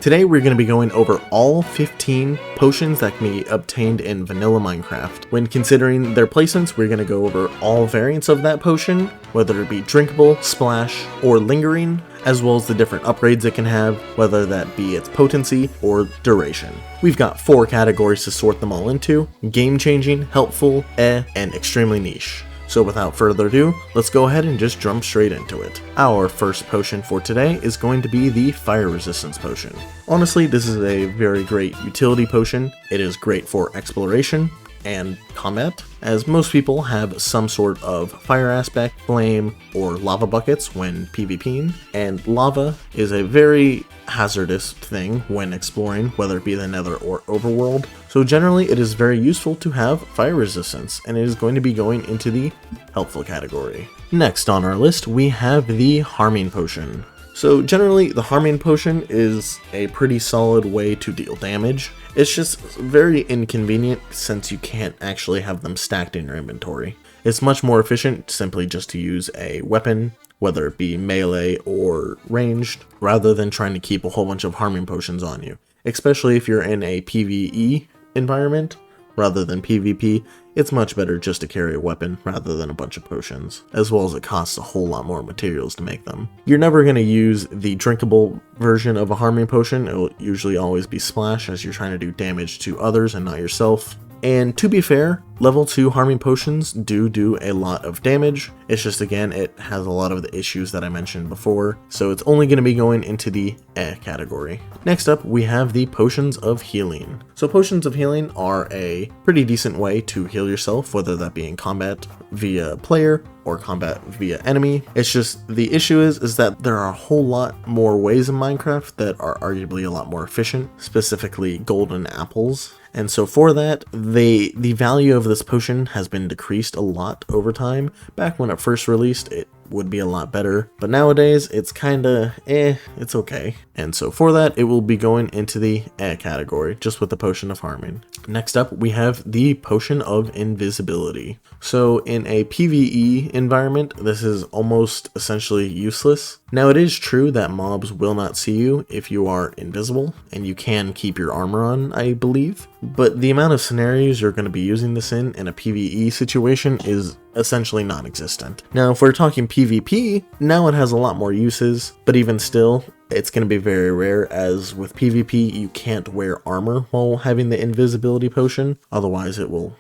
Today we're going to be going over all 15 potions that can be obtained in vanilla Minecraft. When considering their placements, we're going to go over all variants of that potion, whether it be drinkable, splash, or lingering, as well as the different upgrades it can have, whether that be its potency or duration. We've got 4 categories to sort them all into: game-changing, helpful, and extremely niche. So without further ado, let's go ahead and just jump straight into it. Our first potion for today is going to be the Fire Resistance Potion. Honestly, this is a very great utility potion. It is great for exploration and combat, as most people have some sort of fire aspect, flame, or lava buckets when PvPing, and lava is a very hazardous thing when exploring, whether it be the Nether or Overworld. So generally it is very useful to have fire resistance, and it is going to be going into the helpful category. Next on our list we have the Harming Potion. So generally the Harming Potion is a pretty solid way to deal damage. It's just very inconvenient since you can't actually have them stacked in your inventory. It's much more efficient simply just to use a weapon, whether it be melee or ranged, rather than trying to keep a whole bunch of Harming Potions on you. Especially if you're in a PvE environment rather than PvP, it's much better just to carry a weapon rather than a bunch of potions, as well as it costs a whole lot more materials to make them. You're never going to use the drinkable version of a Harming Potion. It will usually always be splash, as you're trying to do damage to others and not yourself. And to be fair, level 2 Harming Potions do a lot of damage. It's just, again, it has a lot of the issues that I mentioned before, so it's only going to be going into the category. Next up, we have the Potions of Healing. So Potions of Healing are a pretty decent way to heal yourself, whether that be in combat via player or combat via enemy. It's just, the issue is that there are a whole lot more ways in Minecraft that are arguably a lot more efficient, specifically golden apples. And so for that, the value of this potion has been decreased a lot over time. Back when it first released, it would be a lot better, but nowadays it's kinda it's okay. And so for that, it will be going into the category, just with the Potion of Harming. Next up, we have the Potion of Invisibility. So in a PvE environment, this is almost essentially useless. Now it is true that mobs will not see you if you are invisible, and you can keep your armor on, I believe, but the amount of scenarios you're going to be using this in a PvE situation is essentially non-existent. Now if we're talking PvP, now it has a lot more uses, but even still, it's going to be very rare, as with PvP you can't wear armor while having the invisibility potion, otherwise it will,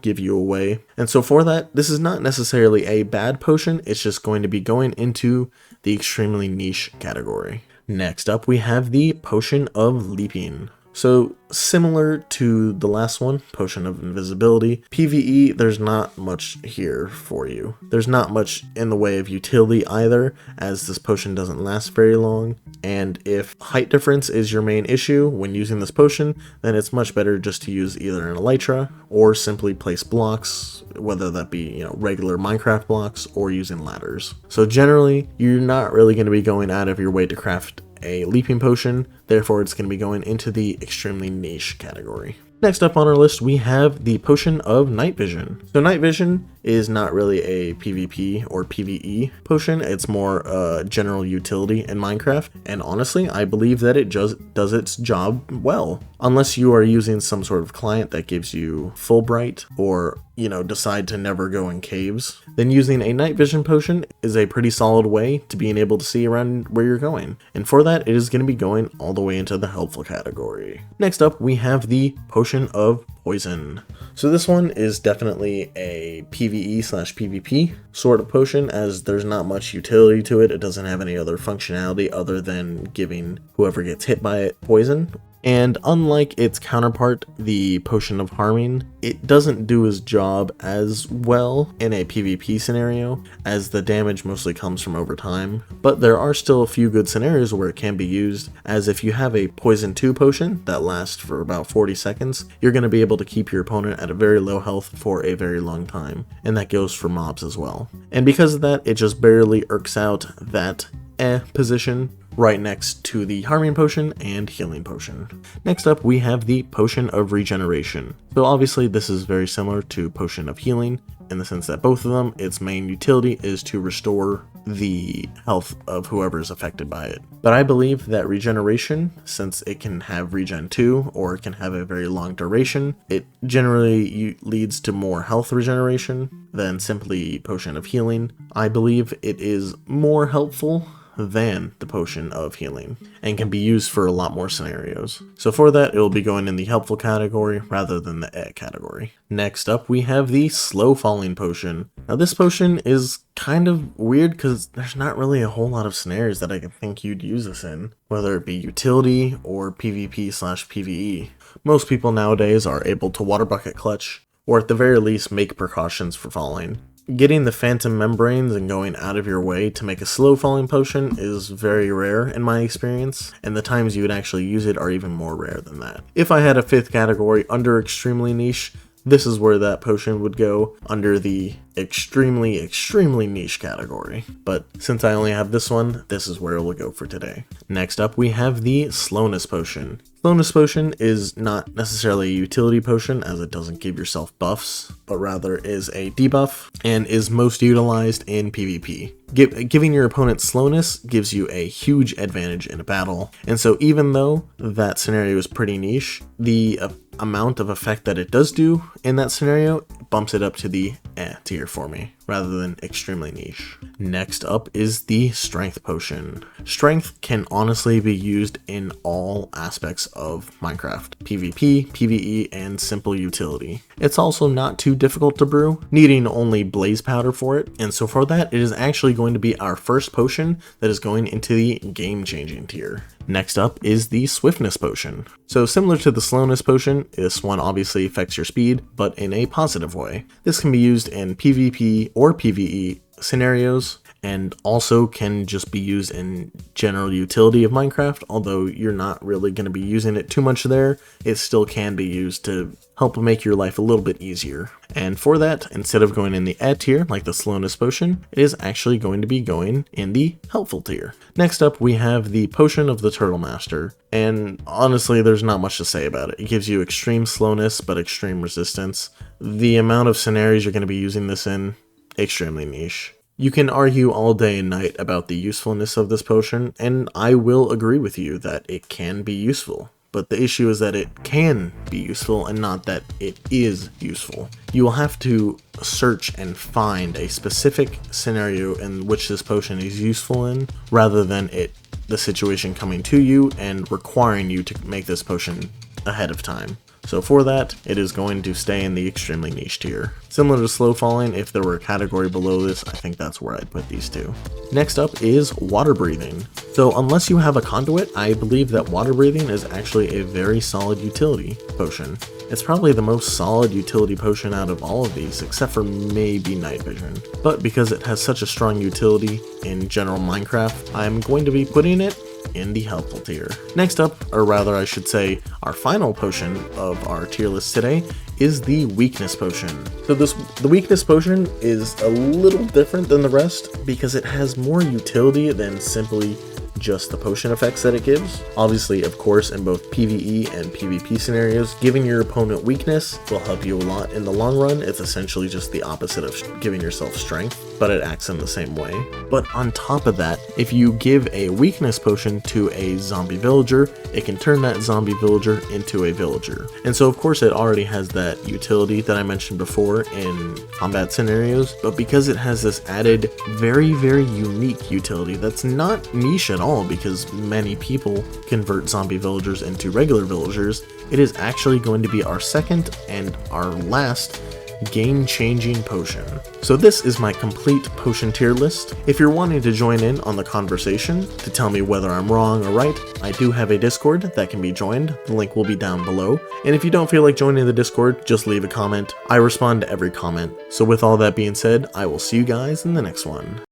give you away. And so for that, this is not necessarily a bad potion, it's just going to be going into the extremely niche category. Next up, we have the Potion of Leaping. So similar to the last one, Potion of Invisibility, PvE, there's not much here for you. There's not much in the way of utility either, as this potion doesn't last very long. And if height difference is your main issue when using this potion, then it's much better just to use either an elytra or simply place blocks, whether that be, regular Minecraft blocks or using ladders. So generally, you're not really going to be going out of your way to craft a leaping potion, therefore it's going to be going into the extremely niche category. Next up on our list, we have the Potion of Night Vision. So Night Vision is not really a PvP or PvE potion, it's more general utility in Minecraft, and honestly, I believe that it just does its job well. Unless you are using some sort of client that gives you full bright, or decide to never go in caves, then using a night vision potion is a pretty solid way to being able to see around where you're going. And for that, it is going to be going all the way into the helpful category. Next up, we have the Potion of Poison. So this one is definitely a PvE/PvP sort of potion, as there's not much utility to it. It doesn't have any other functionality other than giving whoever gets hit by it poison. And unlike its counterpart, the Potion of Harming, it doesn't do its job as well in a PvP scenario, as the damage mostly comes from over time. But there are still a few good scenarios where it can be used, as if you have a Poison 2 potion that lasts for about 40 seconds, you're going to be able to keep your opponent at a very low health for a very long time. And that goes for mobs as well. And because of that, it just barely irks out that position right next to the Harming Potion and Healing Potion. Next up, we have the Potion of Regeneration. So obviously this is very similar to Potion of Healing, in the sense that both of them, its main utility is to restore the health of whoever is affected by it. But I believe that regeneration, since it can have regen 2 or it can have a very long duration, it generally leads to more health regeneration than simply potion of healing. I believe it is more helpful than the potion of healing and can be used for a lot more scenarios. So for that, it will be going in the helpful category rather than the category. Next up, we have the slow falling potion. Now this potion is kind of weird because there's not really a whole lot of scenarios that I can think you'd use this in, whether it be utility or PvP/PvE. Most people nowadays are able to water bucket clutch, or at the very least make precautions for falling. Getting the phantom membranes and going out of your way to make a slow falling potion is very rare in my experience, and the times you would actually use it are even more rare than that. If I had a fifth category under extremely niche, this is where that potion would go, under the extremely niche category. But since I only have this one, this is where it will go for today. Next up, we have the slowness potion. Slowness potion is not necessarily a utility potion, as it doesn't give yourself buffs, but rather is a debuff and is most utilized in PvP. Giving your opponent slowness gives you a huge advantage in a battle, and so even though that scenario is pretty niche, the amount of effect that it does do in that scenario bumps it up to the tier for me, rather than extremely niche. Next up is the strength potion. Strength can honestly be used in all aspects of Minecraft: PvP, PvE, and simple utility. It's also not too difficult to brew, needing only blaze powder for it, and so for that, it is actually going to be our first potion that is going into the game-changing tier. Next up is the swiftness potion. So similar to the slowness potion, this one obviously affects your speed, but in a positive way. This can be used in PvP or PvE scenarios, and also can just be used in general utility of Minecraft. Although you're not really going to be using it too much there, it still can be used to help make your life a little bit easier. And for that, instead of going in the tier like the slowness potion, it is actually going to be going in the helpful tier. Next up, we have the potion of the Turtle Master, and honestly there's not much to say about it. It gives you extreme slowness but extreme resistance. The amount of scenarios you're going to be using this in, extremely niche. You can argue all day and night about the usefulness of this potion, and I will agree with you that it can be useful. But the issue is that it can be useful and not that it is useful. You will have to search and find a specific scenario in which this potion is useful in, rather than the situation coming to you and requiring you to make this potion ahead of time. So for that, it is going to stay in the extremely niche tier. Similar to slow falling, if there were a category below this, I think that's where I'd put these two. Next up is water breathing. So unless you have a conduit, I believe that water breathing is actually a very solid utility potion. It's probably the most solid utility potion out of all of these, except for maybe night vision. But because it has such a strong utility in general Minecraft, I'm going to be putting it in the helpful tier. Next up, or rather I should say, our final potion of our tier list today is the weakness potion. So the weakness potion is a little different than the rest because it has more utility than simply just the potion effects that it gives. Obviously, of course, in both PvE and PvP scenarios, giving your opponent weakness will help you a lot in the long run. It's essentially just the opposite of giving yourself strength, but it acts in the same way. But on top of that, if you give a weakness potion to a zombie villager, it can turn that zombie villager into a villager. And so of course it already has that utility that I mentioned before in combat scenarios, but because it has this added very unique utility that's not niche at all, because many people convert zombie villagers into regular villagers, it is actually going to be our second and our last game-changing potion. So this is my complete potion tier list. If you're wanting to join in on the conversation to tell me whether I'm wrong or right, I do have a Discord that can be joined. The link will be down below. And if you don't feel like joining the Discord, just leave a comment. I respond to every comment. So with all that being said, I will see you guys in the next one.